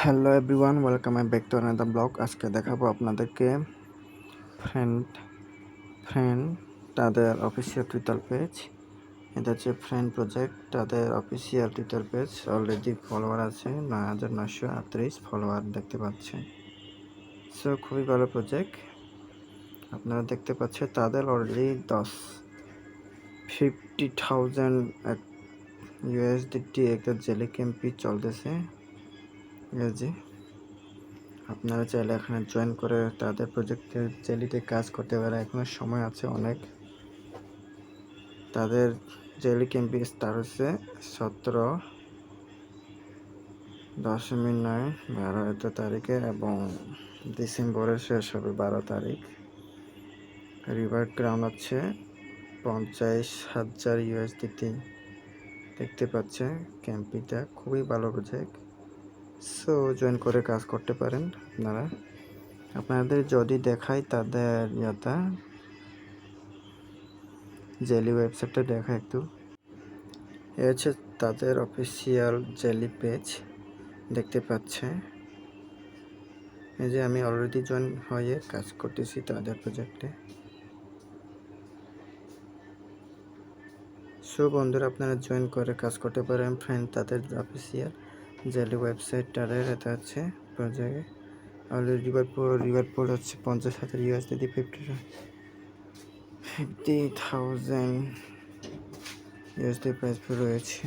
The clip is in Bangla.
Hello everyone, welcome back to another blog. আজকে দেখাবো আপনাদেরকে ফ্রেন্ড ফ্রেন্ড তাদের অফিসিয়াল টুইটার পেজ। এটা হচ্ছে ফ্রেন্ড প্রজেক্ট, তাদের official Twitter page. Already follower আছে 9,938 ফলোয়ার দেখতে পাচ্ছেন। সো খুবই ভালো প্রজেক্ট। আপনারা দেখতে পাচ্ছেন তাদের অলরেডি 50,000 USDT একটা জেলি ক্যাম্পি চলতেছে। আপনারা চাইলে এখানে জয়েন করে তাদের প্রজেক্টের জেলিতে কাজ করতে পারে। এখনো সময় আছে অনেক। তাদের জেলি ক্যাম্পিং স্টার্ট হচ্ছে 17.9/12 তারিখে এবং ডিসেম্বরের শেষ হবে 12 তারিখ। রিওয়ার্ড গ্রাউন্ড হচ্ছে 50,000 USDT। দেখতে পাচ্ছে ক্যাম্পিংটা খুবই ভালো প্রজেক্ট। সো জয়েন করে কাজ করতে পারেন আপনারা। আপনাদের যদি দেখাই তাদের জেলি ওয়েবসাইটটা দেখা একটু। এ হচ্ছে তাদের অফিসিয়াল জেলি পেজ দেখতে পাচ্ছে। এই যে আমি অলরেডি জয়েন হয়ে কাজ করতেছি তাদের প্রজেক্টে। সো বন্ধুরা, আপনারা জয়েন করে কাজ করতে পারেন ফ্রেন্ড তাদের অফিসিয়াল জেলি ওয়েবসাইটটারের। এটা হচ্ছে প্রজেক্ট অলরেডি রিওয়ার্ড পোল হচ্ছে 50,000 USDT 50,000 USD প্রাইস রয়েছে।